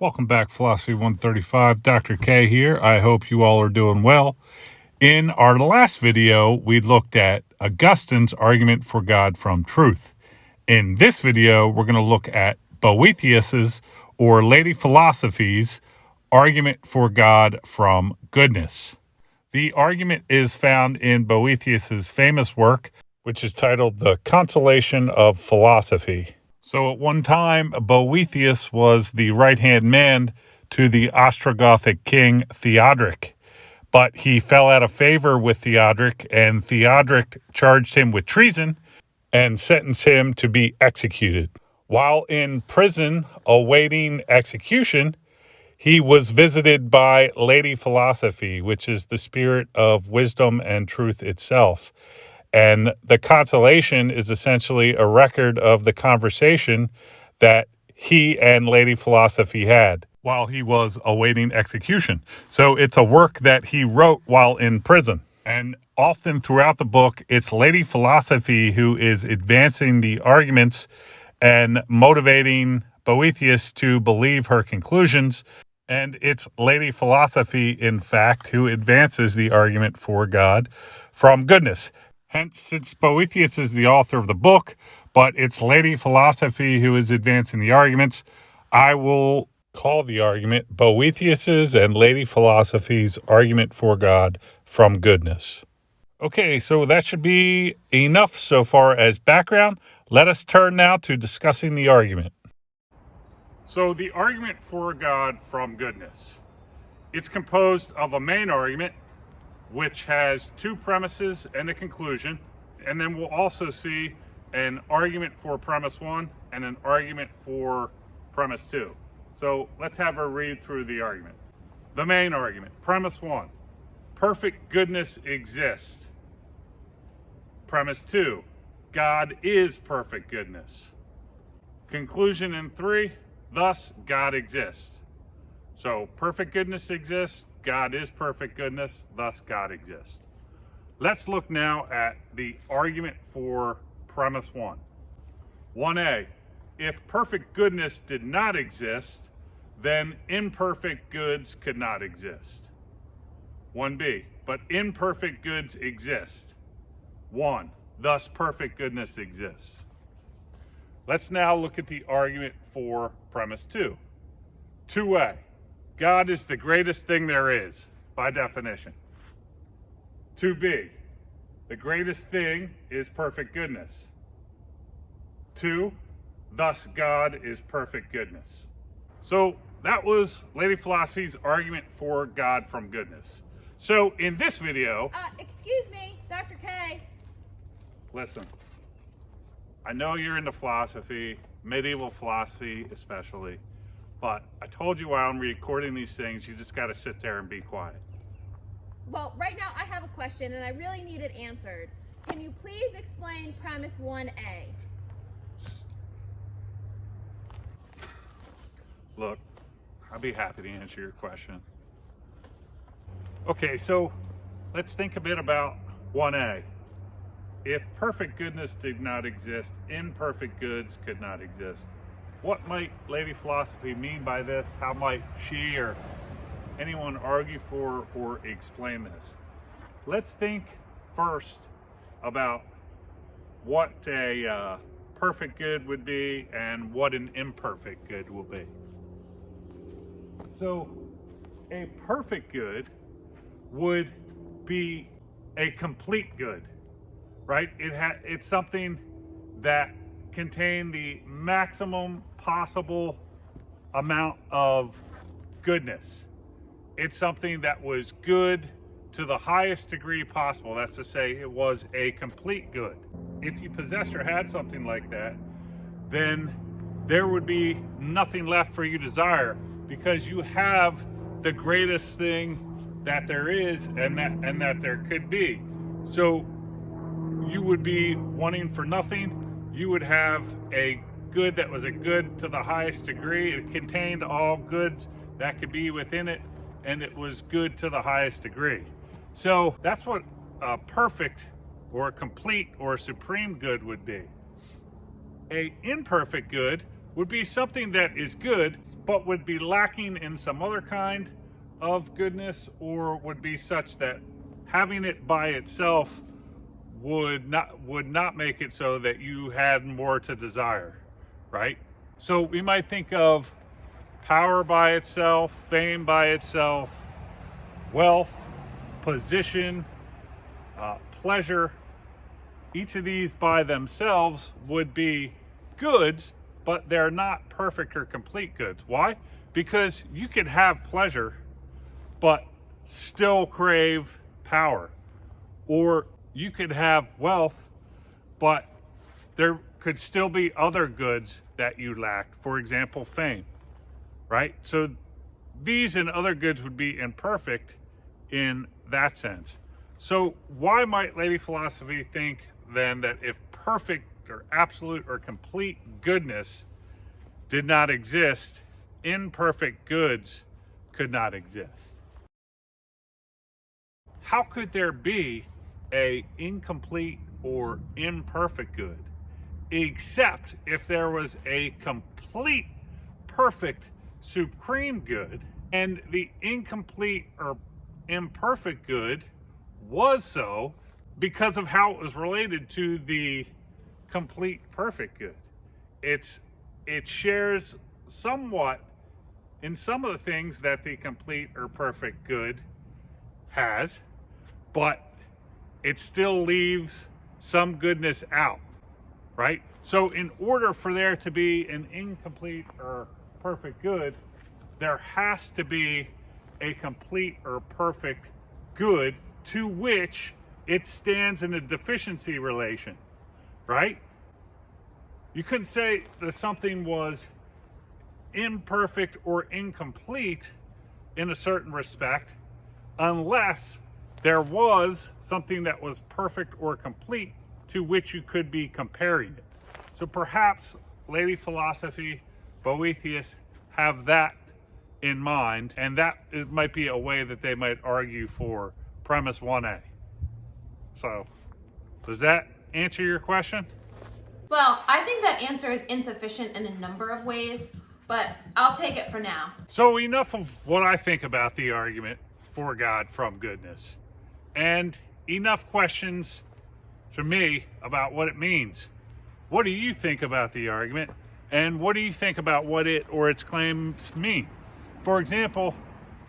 Welcome back, Philosophy 135. Dr. K here. I hope you all are doing well. In our last video, we looked at Augustine's argument for God from truth. In this video, we're going to look at Boethius's, or Lady Philosophy's, argument for God from goodness. The argument is found in Boethius's famous work, which is titled The Consolation of Philosophy. So at one time, Boethius was the right-hand man to the Ostrogothic king Theodoric, but he fell out of favor with Theodoric, and Theodoric charged him with treason and sentenced him to be executed. While in prison awaiting execution, he was visited by Lady Philosophy, which is the spirit of wisdom and truth itself. And the consolation is essentially a record of the conversation that he and Lady Philosophy had while he was awaiting execution. So it's a work that he wrote while in prison. And often throughout the book, it's Lady Philosophy who is advancing the arguments and motivating Boethius to believe her conclusions. And it's Lady Philosophy, in fact, who advances the argument for God from goodness. Hence, since Boethius is the author of the book, but it's Lady Philosophy who is advancing the arguments, I will call the argument Boethius's and Lady Philosophy's argument for God from goodness. Okay, so that should be enough so far as background. Let us turn now to discussing the argument. So the argument for God from goodness. It's composed of a main argument, which has two premises and a conclusion. And then we'll also see an argument for premise one and an argument for premise two. So let's have a read through the argument. The main argument, premise one, perfect goodness exists. Premise two, God is perfect goodness. Conclusion in three, thus God exists. So perfect goodness exists, God is perfect goodness, thus God exists. Let's look now at the argument for premise one. 1a, if perfect goodness did not exist, then imperfect goods could not exist. 1b, but imperfect goods exist. 1, thus perfect goodness exists. Let's now look at the argument for premise 2. 2a, God is the greatest thing there is, by definition. 2b, the greatest thing is perfect goodness. 2, thus God is perfect goodness. So that was Lady Philosophy's argument for God from goodness. So in this video... Excuse me, Dr. K. Listen, I know you're into philosophy, medieval philosophy especially, but I told you while I'm recording these things, you just got to sit there and be quiet. Well, right now I have a question and I really need it answered. Can you please explain premise 1A? Look, I'll be happy to answer your question. Okay, so let's think a bit about 1A. If perfect goodness did not exist, imperfect goods could not exist. What might Lady Philosophy mean by this? How might she or anyone argue for or explain this? Let's think first about what a perfect good would be and what an imperfect good will be. So a perfect good would be a complete good, right? It's something that contained the maximum possible amount of goodness. It's something that was good to the highest degree possible. That's to say, it was a complete good. If you possessed or had something like that, then there would be nothing left for you to desire, because you have the greatest thing that there is and that there could be. So you would be wanting for nothing. You would have a good that was a good to the highest degree. It contained all goods that could be within it, and it was good to the highest degree. So that's what a perfect or a complete or a supreme good would be. A imperfect good would be something that is good, but would be lacking in some other kind of goodness, or would be such that having it by itself would not make it so that you had more to desire, right? So we might think of power by itself, fame by itself, wealth, position, pleasure. Each of these by themselves would be goods, but they're not perfect or complete goods. Why? Because you could have pleasure but still crave power, or you could have wealth but there could still be other goods that you lacked, for example, fame, right? So these and other goods would be imperfect in that sense. So why might Lady Philosophy think then that if perfect or absolute or complete goodness did not exist, imperfect goods could not exist? How could there be a incomplete or imperfect good, except if there was a complete, perfect, supreme good, and the incomplete or imperfect good was so because of how it was related to the complete, perfect good. It shares somewhat in some of the things that the complete or perfect good has, but it still leaves some goodness out, right? So in order for there to be an incomplete or perfect good, there has to be a complete or perfect good to which it stands in a deficiency relation, right? You couldn't say that something was imperfect or incomplete in a certain respect unless there was something that was perfect or complete to which you could be comparing it. So perhaps Lady Philosophy, Boethius have that in mind, and that might be a way that they might argue for premise 1A. So, does that answer your question? Well, I think that answer is insufficient in a number of ways, but I'll take it for now. So enough of what I think about the argument for God from goodness, and enough questions to me about what it means. What do you think about the argument, and what do you think about what it or its claims mean? For example,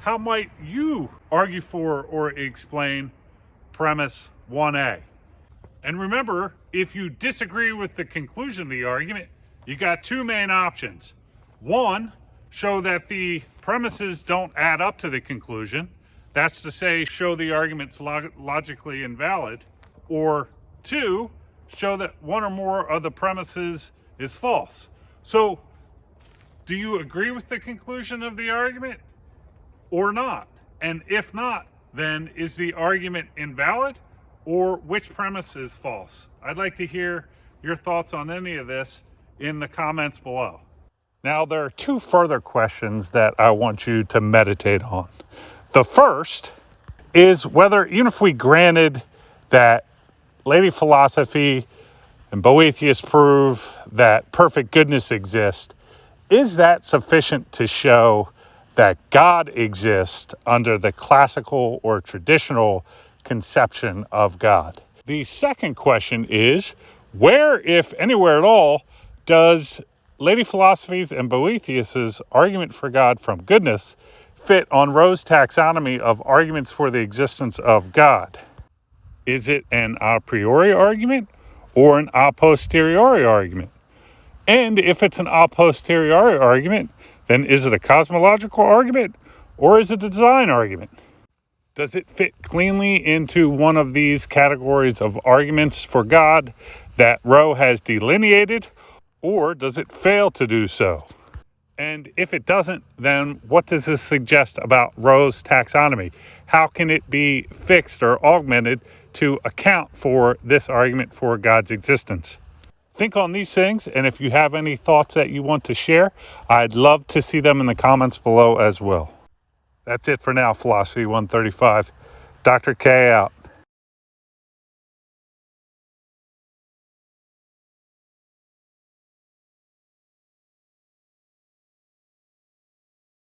how might you argue for or explain premise 1A? And remember, if you disagree with the conclusion of the argument, you got two main options. One, show that the premises don't add up to the conclusion. That's to say, show the argument's logically invalid. Or two, show that one or more of the premises is false. So, do you agree with the conclusion of the argument or not? And if not, then is the argument invalid, or which premise is false? I'd like to hear your thoughts on any of this in the comments below. Now, there are two further questions that I want you to meditate on. The first is whether, even if we granted that Lady Philosophy and Boethius prove that perfect goodness exists, is that sufficient to show that God exists under the classical or traditional conception of God? The second question is, where, if anywhere at all, does Lady Philosophy's and Boethius's argument for God from goodness fit on Rowe's taxonomy of arguments for the existence of God? Is it an a priori argument or an a posteriori argument? And if it's an a posteriori argument, then is it a cosmological argument or is it a design argument? Does it fit cleanly into one of these categories of arguments for God that Rowe has delineated, or does it fail to do so? And if it doesn't, then what does this suggest about Rowe's taxonomy? How can it be fixed or augmented to account for this argument for God's existence? Think on these things, and if you have any thoughts that you want to share, I'd love to see them in the comments below as well. That's it for now, Philosophy 135. Dr. K out.